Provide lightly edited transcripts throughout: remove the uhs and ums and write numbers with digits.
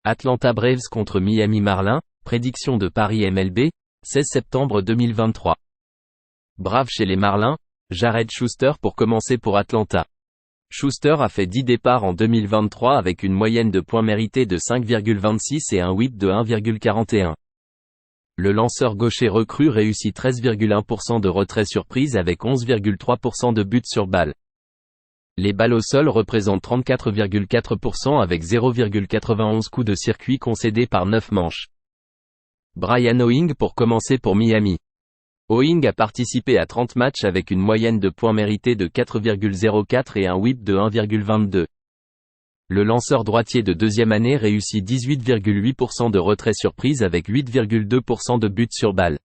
Atlanta Braves contre Miami Marlins, prédiction de Paris MLB, 16 septembre 2023. Braves chez les Marlins, Jared Schuster pour commencer pour Atlanta. Schuster a fait 10 départs en 2023 avec une moyenne de points mérités de 5,26 et un whip de 1,41. Le lanceur gaucher recru réussit 13,1% de retrait surprise avec 11,3% de buts sur balle. Les balles au sol représentent 34,4% avec 0,91 coups de circuit concédés par 9 manches. Brian Owing pour commencer pour Miami. Owing a participé à 30 matchs avec une moyenne de points mérités de 4,04 et un whip de 1,22. Le lanceur droitier de deuxième année réussit 18,8% de retrait surprise avec 8,2% de buts sur balle.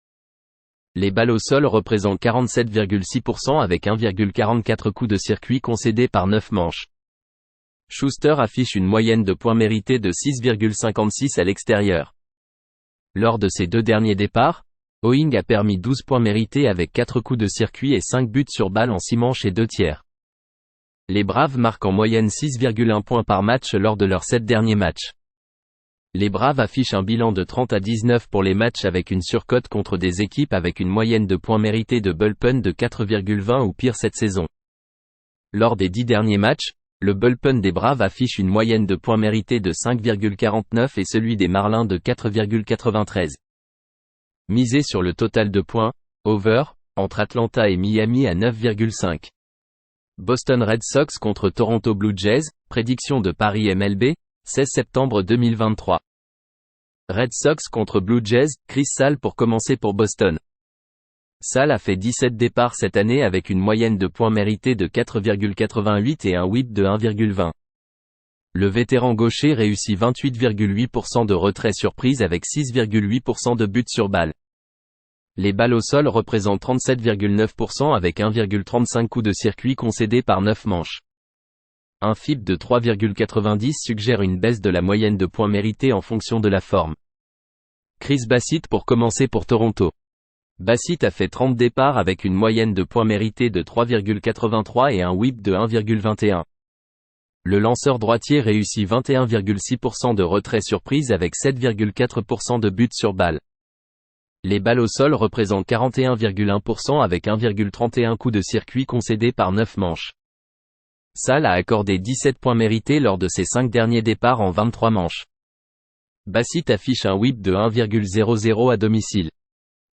Les balles au sol représentent 47,6% avec 1,44 coups de circuit concédés par 9 manches. Schuster affiche une moyenne de points mérités de 6,56 à l'extérieur. Lors de ses 2 derniers départs, Owing a permis 12 points mérités avec 4 coups de circuit et 5 buts sur balle en 6 manches et 2 tiers. Les Braves marquent en moyenne 6,1 points par match lors de leurs 7 derniers matchs. Les Braves affichent un bilan de 30-19 pour les matchs avec une surcote contre des équipes avec une moyenne de points mérités de bullpen de 4,20 ou pire cette saison. Lors des 10 derniers matchs, le bullpen des Braves affiche une moyenne de points mérités de 5,49 et celui des Marlins de 4,93. Misez sur le total de points, over, entre Atlanta et Miami à 9,5. Boston Red Sox contre Toronto Blue Jays, prédiction de Paris MLB, 16 septembre 2023. Red Sox contre Blue Jays, Chris Sale pour commencer pour Boston. Sale a fait 17 départs cette année avec une moyenne de points mérités de 4,88 et un whip de 1,20. Le vétéran gaucher réussit 28,8% de retrait surprise avec 6,8% de buts sur balle. Les balles au sol représentent 37,9% avec 1,35 coups de circuit concédés par 9 manches. Un FIP de 3,90 suggère une baisse de la moyenne de points mérités en fonction de la forme. Chris Bassitt pour commencer pour Toronto. Bassitt a fait 30 départs avec une moyenne de points mérités de 3,83 et un whip de 1,21. Le lanceur droitier réussit 21,6% de retrait surprise avec 7,4% de buts sur balle. Les balles au sol représentent 41,1% avec 1,31 coups de circuit concédés par 9 manches. Sale a accordé 17 points mérités lors de ses 5 derniers départs en 23 manches. Bassitt affiche un whip de 1,00 à domicile.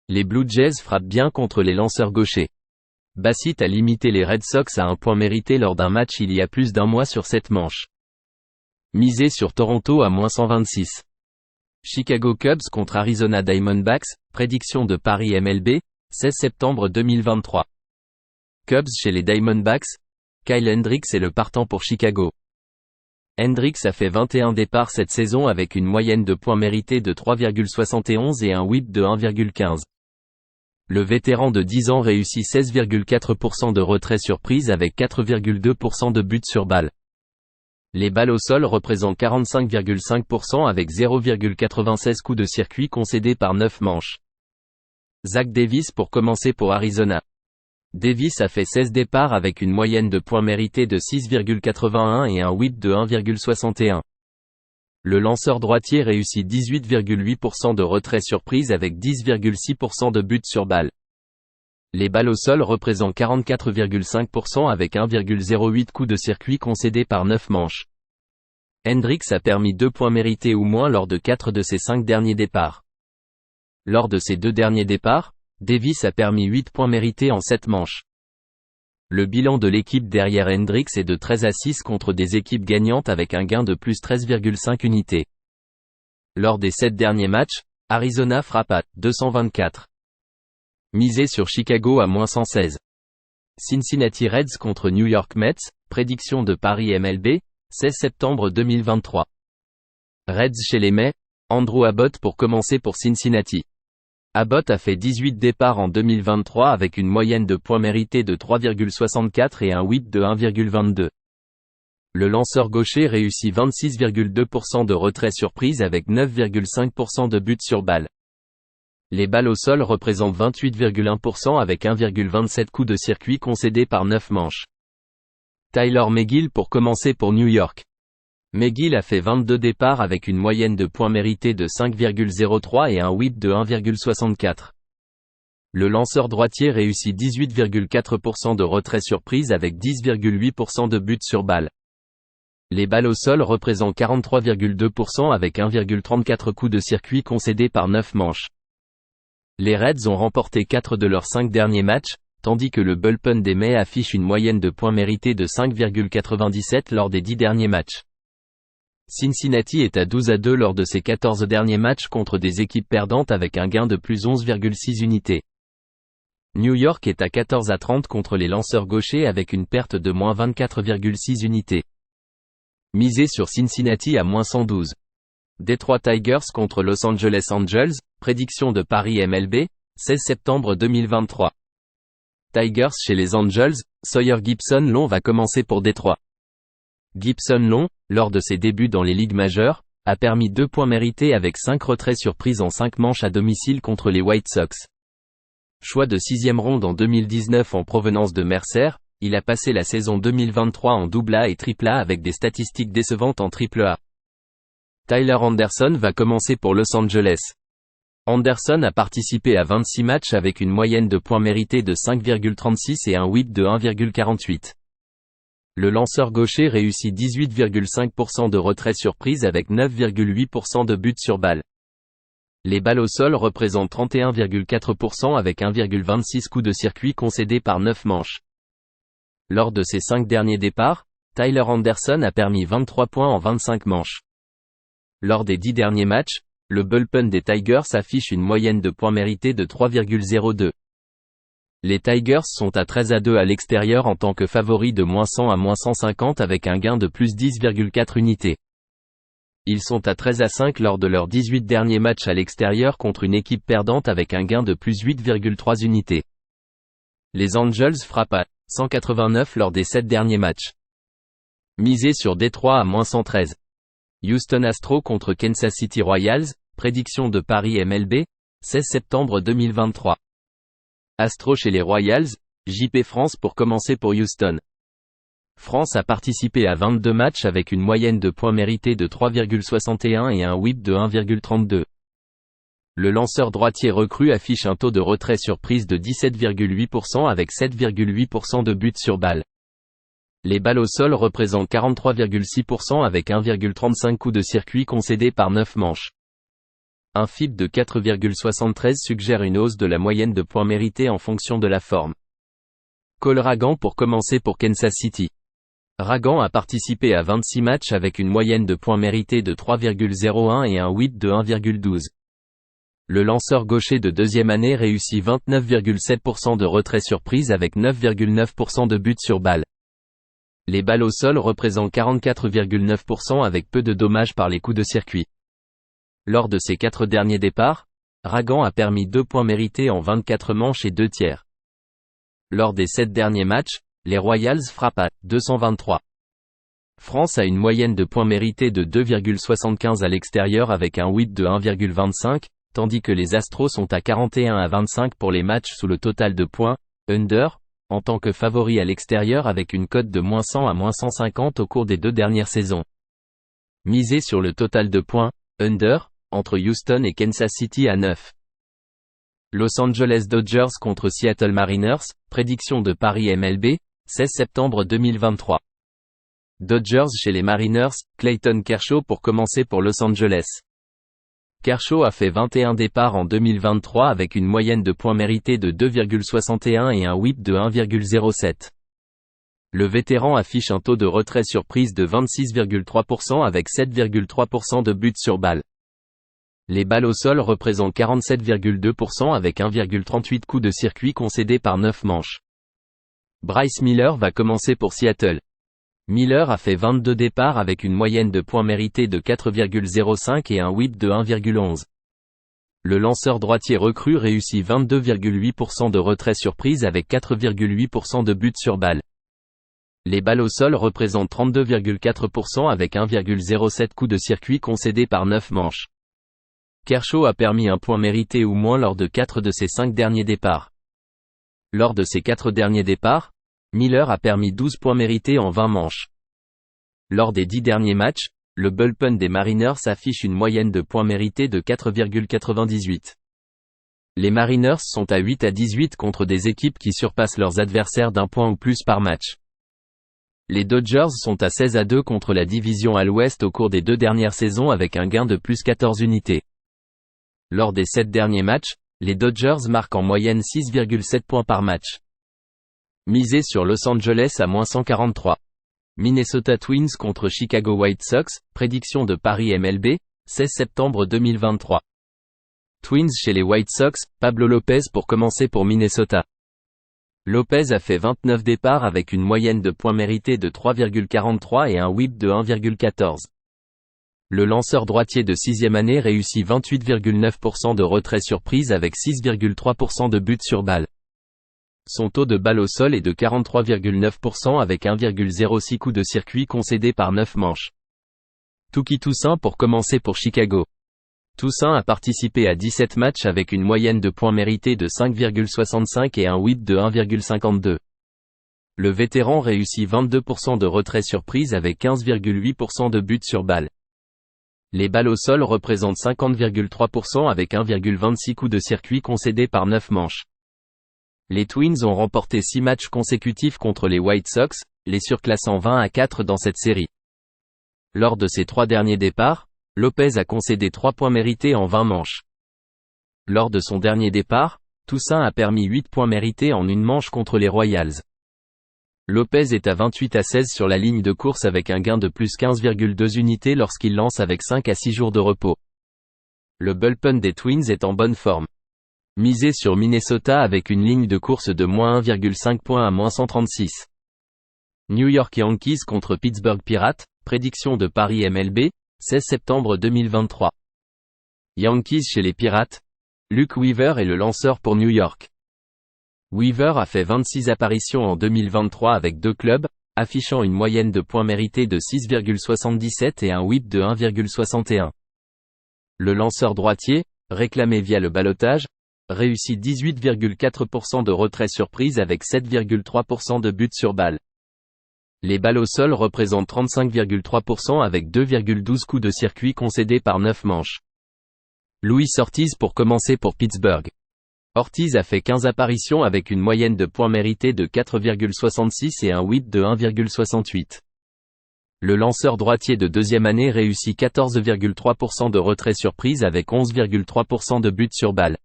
Les Blue Jays frappent bien contre les lanceurs gauchers. Bassitt a limité les Red Sox à un point mérité lors d'un match il y a plus d'un mois sur 7 manches. Misez sur Toronto à -126. Chicago Cubs contre Arizona Diamondbacks, prédiction de Paris MLB, 16 septembre 2023. Cubs chez les Diamondbacks, Kyle Hendricks est le partant pour Chicago. Hendricks a fait 21 départs cette saison avec une moyenne de points mérités de 3,71 et un whip de 1,15. Le vétéran de 10 ans réussit 16,4% de retrait surprise avec 4,2% de buts sur balle. Les balles au sol représentent 45,5% avec 0,96 coups de circuit concédés par 9 manches. Zach Davies pour commencer pour Arizona. Davis a fait 16 départs avec une moyenne de points mérités de 6,81 et un whip de 1,61. Le lanceur droitier réussit 18,8% de retrait surprise avec 10,6% de buts sur balle. Les balles au sol représentent 44,5% avec 1,08 coups de circuit concédés par 9 manches. Hendricks a permis 2 points mérités ou moins lors de 4 de ses 5 derniers départs. Lors de ses 2 derniers départs, Davis a permis 8 points mérités en 7 manches. Le bilan de l'équipe derrière Hendricks est de 13-6 contre des équipes gagnantes avec un gain de plus 13,5 unités. Lors des 7 derniers matchs, Arizona frappe à 224. Misez sur Chicago à -116. Cincinnati Reds contre New York Mets, prédiction de Paris MLB, 16 septembre 2023. Reds chez les Mets, Andrew Abbott pour commencer pour Cincinnati. Abbott a fait 18 départs en 2023 avec une moyenne de points mérités de 3,64 et un whip de 1,22. Le lanceur gaucher réussit 26,2% de retrait surprise avec 9,5% de buts sur balle. Les balles au sol représentent 28,1% avec 1,27 coups de circuit concédés par 9 manches. Tyler McGill pour commencer pour New York. McGill a fait 22 départs avec une moyenne de points mérités de 5,03 et un whip de 1,64. Le lanceur droitier réussit 18,4% de retrait surprise avec 10,8% de buts sur balle. Les balles au sol représentent 43,2% avec 1,34 coups de circuit concédés par 9 manches. Les Reds ont remporté 4 de leurs 5 derniers matchs, tandis que le bullpen des Mets affiche une moyenne de points mérités de 5,97 lors des 10 derniers matchs. Cincinnati est à 12-2 lors de ses 14 derniers matchs contre des équipes perdantes avec un gain de plus 11,6 unités. New York est à 14-30 contre les lanceurs gauchers avec une perte de moins 24,6 unités. Misé sur Cincinnati à moins 112. Detroit Tigers contre Los Angeles Angels, prédiction de Paris MLB, 16 septembre 2023. Tigers chez les Angels, Sawyer Gipson-Long va commencer pour Détroit. Gipson-Long, lors de ses débuts dans les ligues majeures, a permis 2 points mérités avec 5 retraits surprises en 5 manches à domicile contre les White Sox. Choix de 6e ronde en 2019 en provenance de Mercer, il a passé la saison 2023 en AA et AAA avec des statistiques décevantes en AAA. Tyler Anderson va commencer pour Los Angeles. Anderson a participé à 26 matchs avec une moyenne de points mérités de 5,36 et un whip de 1,48. Le lanceur gaucher réussit 18,5% de retrait surprise avec 9,8% de buts sur balle. Les balles au sol représentent 31,4% avec 1,26 coups de circuit concédés par 9 manches. Lors de ses 5 derniers départs, Tyler Anderson a permis 23 points en 25 manches. Lors des 10 derniers matchs, le bullpen des Tigers affiche une moyenne de points mérités de 3,02. Les Tigers sont à 13-2 à l'extérieur en tant que favoris de moins 100 à moins 150 avec un gain de plus 10,4 unités. Ils sont à 13-5 lors de leurs 18 derniers matchs à l'extérieur contre une équipe perdante avec un gain de plus 8,3 unités. Les Angels frappent à 189 lors des 7 derniers matchs. Misé sur Détroit à moins 113. Houston Astros contre Kansas City Royals, prédiction de Paris MLB, 16 septembre 2023. Astros chez les Royals, JP France pour commencer pour Houston. France a participé à 22 matchs avec une moyenne de points mérités de 3,61 et un whip de 1,32. Le lanceur droitier recru affiche un taux de retrait surprise de 17,8% avec 7,8% de buts sur balle. Les balles au sol représentent 43,6% avec 1,35 coups de circuit concédés par 9 manches. Un FIP de 4,73 suggère une hausse de la moyenne de points mérités en fonction de la forme. Cole Ragan pour commencer pour Kansas City. Ragan a participé à 26 matchs avec une moyenne de points mérités de 3,01 et un whip de 1,12. Le lanceur gaucher de deuxième année réussit 29,7% de retrait surprise avec 9,9% de buts sur balle. Les balles au sol représentent 44,9% avec peu de dommages par les coups de circuit. Lors de ses 4 derniers départs, Ragan a permis 2 points mérités en 24 manches et 2 tiers. Lors des 7 derniers matchs, les Royals frappent à 223. France a une moyenne de points mérités de 2,75 à l'extérieur avec un whip de 1,25, tandis que les Astros sont à 41-25 pour les matchs sous le total de points, under, en tant que favoris à l'extérieur avec une cote de moins 100 à moins 150 au cours des 2 dernières saisons. Misé sur le total de points, under, entre Houston et Kansas City à 9. Los Angeles Dodgers contre Seattle Mariners, prédiction de Paris MLB, 16 septembre 2023. Dodgers chez les Mariners, Clayton Kershaw pour commencer pour Los Angeles. Kershaw a fait 21 départs en 2023 avec une moyenne de points mérités de 2,61 et un whip de 1,07. Le vétéran affiche un taux de retrait surprise de 26,3% avec 7,3% de buts sur balle. Les balles au sol représentent 47,2% avec 1,38 coups de circuit concédés par 9 manches. Bryce Miller va commencer pour Seattle. Miller a fait 22 départs avec une moyenne de points mérités de 4,05 et un whip de 1,11. Le lanceur droitier recru réussit 22,8% de retrait surprise avec 4,8% de buts sur balle. Les balles au sol représentent 32,4% avec 1,07 coups de circuit concédés par 9 manches. Kershaw a permis un point mérité ou moins lors de 4 de ses 5 derniers départs. Lors de ses 4 derniers départs, Miller a permis 12 points mérités en 20 manches. Lors des 10 derniers matchs, le bullpen des Mariners affiche une moyenne de points mérités de 4,98. Les Mariners sont à 8-18 contre des équipes qui surpassent leurs adversaires d'un point ou plus par match. Les Dodgers sont à 16-2 contre la division à l'ouest au cours des 2 dernières saisons avec un gain de plus 14 unités. Lors des 7 derniers matchs, les Dodgers marquent en moyenne 6,7 points par match. Misé sur Los Angeles à -143. Minnesota Twins contre Chicago White Sox, prédiction de Paris MLB, 16 septembre 2023. Twins chez les White Sox, Pablo Lopez pour commencer pour Minnesota. Lopez a fait 29 départs avec une moyenne de points mérités de 3,43 et un whip de 1,14. Le lanceur droitier de 6e année réussit 28,9% de retrait surprise avec 6,3% de buts sur balle. Son taux de balle au sol est de 43,9% avec 1,06 coups de circuit concédés par 9 manches. Touki Toussaint pour commencer pour Chicago. Toussaint a participé à 17 matchs avec une moyenne de points mérités de 5,65 et un whip de 1,52. Le vétéran réussit 22% de retrait surprise avec 15,8% de buts sur balle. Les balles au sol représentent 50,3% avec 1,26 coups de circuit concédés par 9 manches. Les Twins ont remporté 6 matchs consécutifs contre les White Sox, les surclassant 20-4 dans cette série. Lors de ces 3 derniers départs, Lopez a concédé 3 points mérités en 20 manches. Lors de son dernier départ, Toussaint a permis 8 points mérités en une manche contre les Royals. Lopez est à 28-16 sur la ligne de course avec un gain de plus 15,2 unités lorsqu'il lance avec 5 à 6 jours de repos. Le bullpen des Twins est en bonne forme. Misé sur Minnesota avec une ligne de course de -1,5 points à -136. New York Yankees contre Pittsburgh Pirates, prédiction de Paris MLB, 16 septembre 2023. Yankees chez les Pirates. Luke Weaver est le lanceur pour New York. Weaver a fait 26 apparitions en 2023 avec 2 clubs, affichant une moyenne de points mérités de 6,77 et un whip de 1,61. Le lanceur droitier, réclamé via le ballottage, réussit 18,4% de retrait surprise avec 7,3% de buts sur balle. Les balles au sol représentent 35,3% avec 2,12 coups de circuit concédés par 9 manches. Luis Ortiz pour commencer pour Pittsburgh. Ortiz a fait 15 apparitions avec une moyenne de points mérités de 4,66 et un whip de 1,68. Le lanceur droitier de 2e année réussit 14,3% de retrait surprise avec 11,3% de buts sur balle.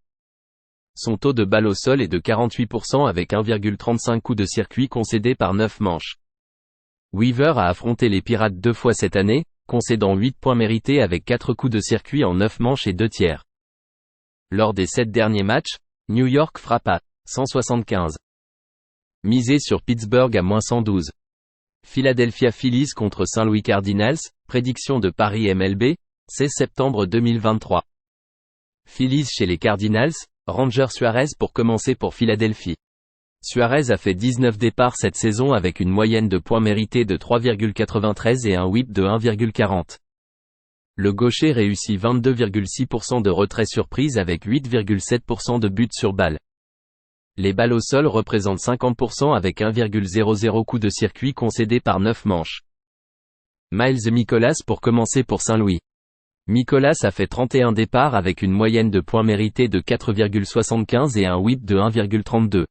Son taux de balle au sol est de 48% avec 1,35 coups de circuit concédés par 9 manches. Weaver a affronté les Pirates 2 fois cette année, concédant 8 points mérités avec 4 coups de circuit en 9 manches et 2 tiers. Lors des 7 derniers matchs, New York frappe à 175. Misé sur Pittsburgh à -112. Philadelphia Phillies contre Saint Louis Cardinals, prédiction de Paris MLB, 16 septembre 2023. Phillies chez les Cardinals, Ranger Suarez pour commencer pour Philadelphie. Suarez a fait 19 départs cette saison avec une moyenne de points mérités de 3,93 et un whip de 1,40. Le gaucher réussit 22,6% de retrait surprise avec 8,7% de buts sur balle. Les balles au sol représentent 50% avec 1,00 coup de circuit concédé par 9 manches. Miles Mikolas pour commencer pour Saint-Louis. Mikolas a fait 31 départs avec une moyenne de points mérités de 4,75 et un whip de 1,32.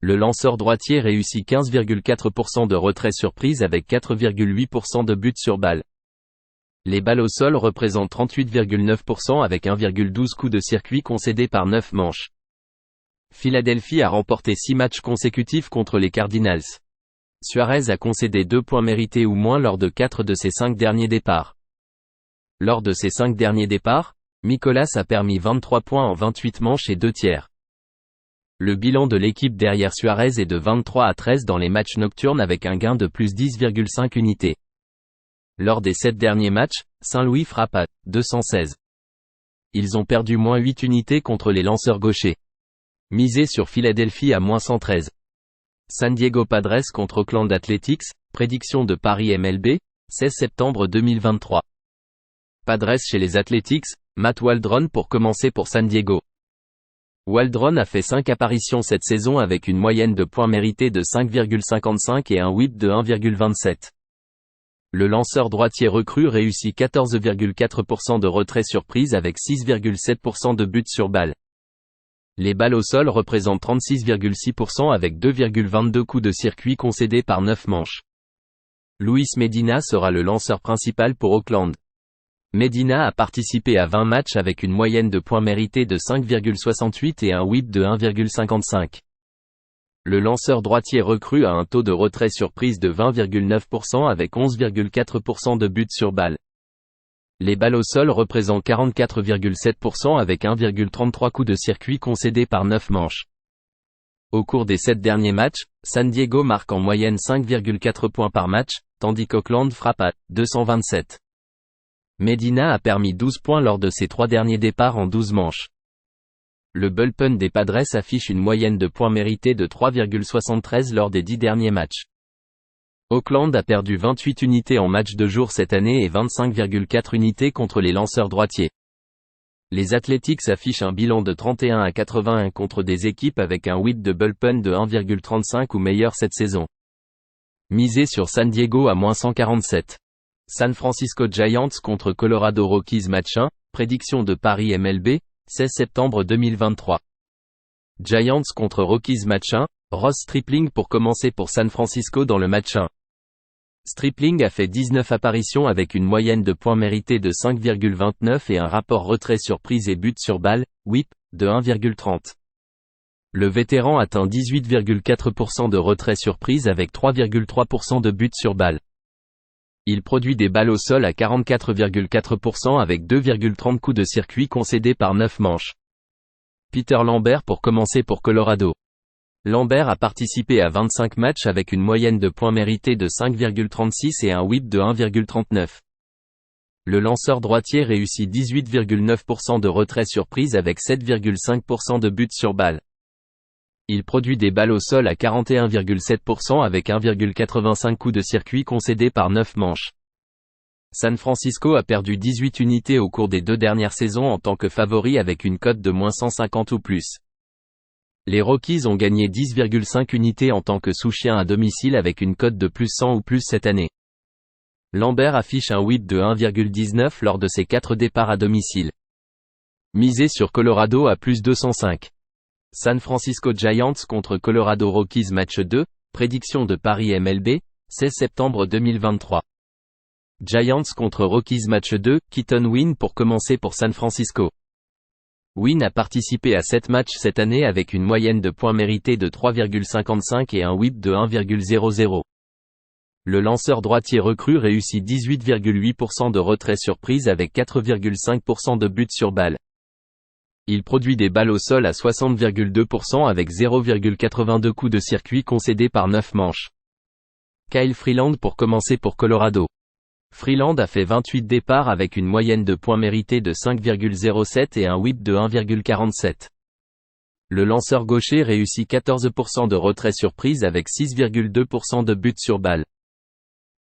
Le lanceur droitier réussit 15,4% de retrait surprise avec 4,8% de buts sur balle. Les balles au sol représentent 38,9% avec 1,12 coups de circuit concédés par 9 manches. Philadelphie a remporté 6 matchs consécutifs contre les Cardinals. Suarez a concédé 2 points mérités ou moins lors de 4 de ses 5 derniers départs. Lors de ces 5 derniers départs, Mikolas a permis 23 points en 28 manches et 2 tiers. Le bilan de l'équipe derrière Suarez est de 23-13 dans les matchs nocturnes avec un gain de plus 10,5 unités. Lors des 7 derniers matchs, Saint-Louis frappe à 216. Ils ont perdu -8 unités contre les lanceurs gauchers. Misé sur Philadelphie à -113. San Diego Padres contre Oakland Athletics, prédiction de Paris MLB, 16 septembre 2023. Padres chez les Athletics, Matt Waldron pour commencer pour San Diego. Waldron a fait 5 apparitions cette saison avec une moyenne de points mérités de 5,55 et un whip de 1,27. Le lanceur droitier recrue réussit 14,4% de retrait surprise avec 6,7% de buts sur balle. Les balles au sol représentent 36,6% avec 2,22 coups de circuit concédés par 9 manches. Luis Medina sera le lanceur principal pour Auckland. Medina a participé à 20 matchs avec une moyenne de points mérités de 5,68 et un whip de 1,55. Le lanceur droitier recrue a un taux de retrait surprise de 20,9% avec 11,4% de buts sur balle. Les balles au sol représentent 44,7% avec 1,33 coups de circuit concédés par 9 manches. Au cours des 7 derniers matchs, San Diego marque en moyenne 5,4 points par match, tandis qu'Auckland frappe à 227. Medina a permis 12 points lors de ses 3 derniers départs en 12 manches. Le bullpen des Padres affiche une moyenne de points mérités de 3,73 lors des 10 derniers matchs. Auckland a perdu 28 unités en match de jour cette année et 25,4 unités contre les lanceurs droitiers. Les Athletics affichent un bilan de 31-81 contre des équipes avec un whip de bullpen de 1,35 ou meilleur cette saison. Misé sur San Diego à -147. San Francisco Giants contre Colorado Rockies match 1, prédiction de Paris MLB, 16 septembre 2023. Giants contre Rockies match 1, Ross Stripling pour commencer pour San Francisco dans le match 1. Stripling a fait 19 apparitions avec une moyenne de points mérités de 5,29 et un rapport retrait surprise et but sur balle, whip, de 1,30. Le vétéran atteint 18,4% de retrait surprise avec 3,3% de but sur balle. Il produit des balles au sol à 44,4% avec 2,30 coups de circuit concédés par 9 manches. Peter Lambert pour commencer pour Colorado. Lambert a participé à 25 matchs avec une moyenne de points mérités de 5,36 et un whip de 1,39. Le lanceur droitier réussit 18,9% de retrait surprise avec 7,5% de buts sur balle. Il produit des balles au sol à 41,7% avec 1,85 coups de circuit concédés par 9 manches. San Francisco a perdu 18 unités au cours des 2 dernières saisons en tant que favori avec une cote de -150 ou plus. Les Rockies ont gagné 10,5 unités en tant que sous-chien à domicile avec une cote de +100 ou plus cette année. Lambert affiche un whip de 1,19 lors de ses 4 départs à domicile. Misé sur Colorado à +205. San Francisco Giants contre Colorado Rockies match 2, prédiction de Paris MLB, 16 septembre 2023. Giants contre Rockies match 2, Keaton Winn pour commencer pour San Francisco. Winn a participé à 7 matchs cette année avec une moyenne de points mérités de 3,55 et un whip de 1,00. Le lanceur droitier recrue réussit 18,8% de retrait surprise avec 4,5% de buts sur balle. Il produit des balles au sol à 60,2% avec 0,82 coups de circuit concédés par 9 manches. Kyle Freeland pour commencer pour Colorado. Freeland a fait 28 départs avec une moyenne de points mérités de 5,07 et un whip de 1,47. Le lanceur gaucher réussit 14% de retrait surprise avec 6,2% de buts sur balle.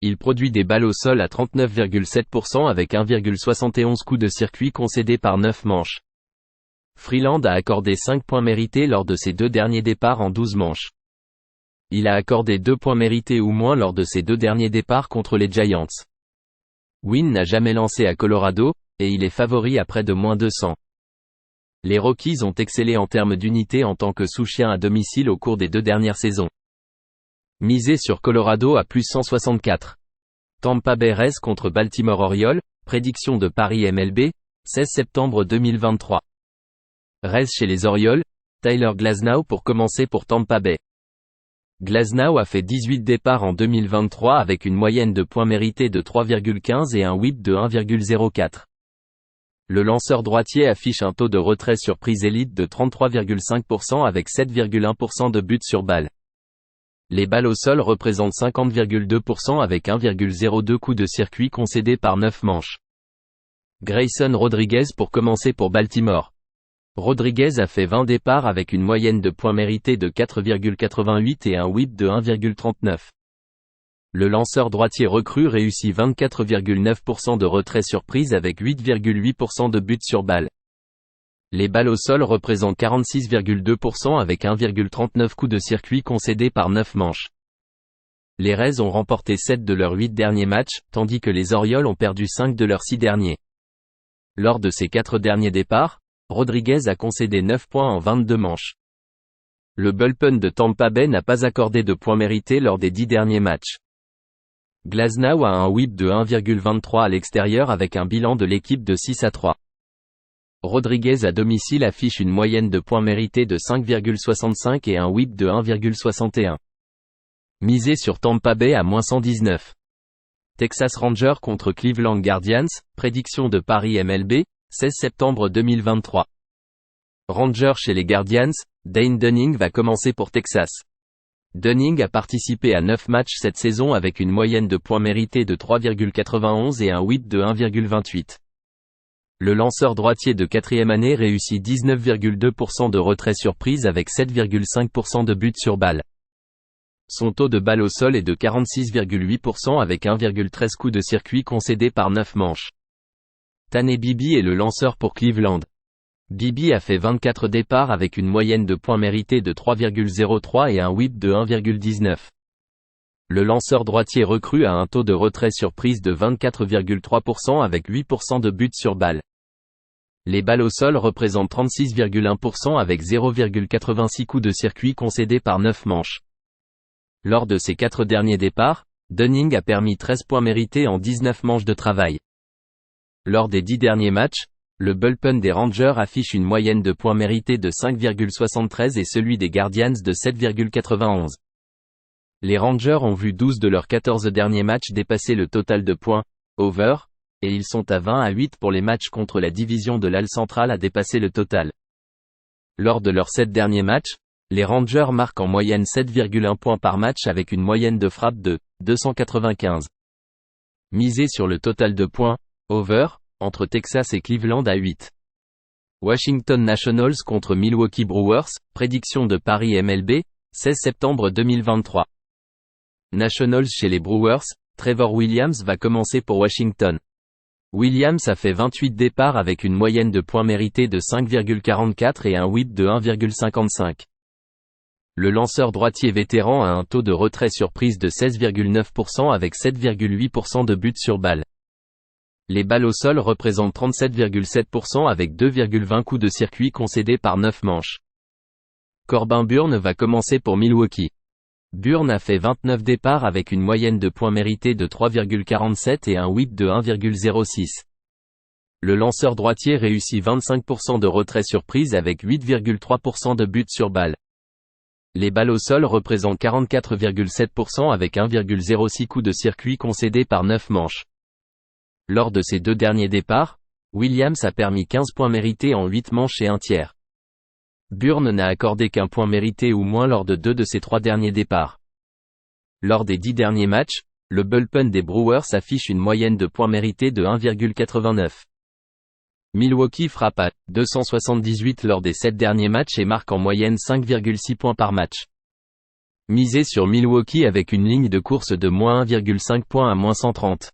Il produit des balles au sol à 39,7% avec 1,71 coups de circuit concédés par 9 manches. Freeland a accordé 5 points mérités lors de ses 2 derniers départs en 12 manches. Il a accordé 2 points mérités ou moins lors de ses 2 derniers départs contre les Giants. Winn n'a jamais lancé à Colorado, et il est favori à près de -200. Les Rockies ont excellé en termes d'unités en tant que sous-chien à domicile au cours des 2 dernières saisons. Misé sur Colorado à +164. Tampa Bay Rays contre Baltimore Orioles, prédiction de Paris MLB, 16 septembre 2023. Rays chez les Orioles, Tyler Glasnow pour commencer pour Tampa Bay. Glasnow a fait 18 départs en 2023 avec une moyenne de points mérités de 3,15 et un whip de 1,04. Le lanceur droitier affiche un taux de retrait surprise élite de 33,5% avec 7,1% de buts sur balle. Les balles au sol représentent 50,2% avec 1,02 coups de circuit concédés par 9 manches. Grayson Rodriguez pour commencer pour Baltimore. Rodriguez a fait 20 départs avec une moyenne de points mérités de 4,88 et un whip de 1,39. Le lanceur droitier recrue réussit 24,9% de retrait surprise avec 8,8% de buts sur balle. Les balles au sol représentent 46,2% avec 1,39 coups de circuit concédés par 9 manches. Les Rays ont remporté 7 de leurs 8 derniers matchs, tandis que les Orioles ont perdu 5 de leurs 6 derniers. Lors de ses 4 derniers départs, Rodriguez a concédé 9 points en 22 manches. Le bullpen de Tampa Bay n'a pas accordé de points mérités lors des 10 derniers matchs. Glasnow a un whip de 1,23 à l'extérieur avec un bilan de l'équipe de 6-3. Rodriguez à domicile affiche une moyenne de points mérités de 5,65 et un whip de 1,61. Misé sur Tampa Bay à -119. Texas Rangers contre Cleveland Guardians, prédiction de Paris MLB, 16 septembre 2023. Rangers chez les Guardians, Dane Dunning va commencer pour Texas. Dunning a participé à 9 matchs cette saison avec une moyenne de points mérités de 3,91 et un whip de 1,28. Le lanceur droitier de 4e année réussit 19,2% de retrait surprise avec 7,5% de buts sur balle. Son taux de balle au sol est de 46,8% avec 1,13 coups de circuit concédés par 9 manches. Tanner Bibee est le lanceur pour Cleveland. Bibee a fait 24 départs avec une moyenne de points mérités de 3,03 et un whip de 1,19. Le lanceur droitier recrue a un taux de retrait surprise de 24,3% avec 8% de buts sur balle. Les balles au sol représentent 36,1% avec 0,86 coups de circuit concédés par 9 manches. Lors de ses 4 derniers départs, Dunning a permis 13 points mérités en 19 manches de travail. Lors des 10 derniers matchs, le bullpen des Rangers affiche une moyenne de points mérités de 5,73 et celui des Guardians de 7,91. Les Rangers ont vu 12 de leurs 14 derniers matchs dépasser le total de points, over, et ils sont à 20-8 pour les matchs contre la division de l'AL Central à dépasser le total. Lors de leurs 7 derniers matchs, les Rangers marquent en moyenne 7,1 points par match avec une moyenne de frappe de 295. Misé sur le total de points, over, entre Texas et Cleveland à 8. Washington Nationals contre Milwaukee Brewers, prédiction de Paris MLB, 16 septembre 2023. Nationals chez les Brewers, Trevor Williams va commencer pour Washington. Williams a fait 28 départs avec une moyenne de points mérités de 5,44 et un whip de 1,55. Le lanceur droitier vétéran a un taux de retrait surprise de 16,9% avec 7,8% de buts sur balle. Les balles au sol représentent 37,7% avec 2,20 coups de circuit concédés par 9 manches. Corbin Burnes va commencer pour Milwaukee. Burnes a fait 29 départs avec une moyenne de points mérités de 3,47 et un whip de 1,06. Le lanceur droitier réussit 25% de retrait surprise avec 8,3% de buts sur balle. Les balles au sol représentent 44,7% avec 1,06 coups de circuit concédés par 9 manches. Lors de ses 2 derniers départs, Williams a permis 15 points mérités en 8 manches et un tiers. Burnes n'a accordé qu'un point mérité ou moins lors de 2 de ses 3 derniers départs. Lors des 10 derniers matchs, le bullpen des Brewers affiche une moyenne de points mérités de 1,89. Milwaukee frappe à 278 lors des 7 derniers matchs et marque en moyenne 5,6 points par match. Misé sur Milwaukee avec une ligne de course de -1,5 points à -130.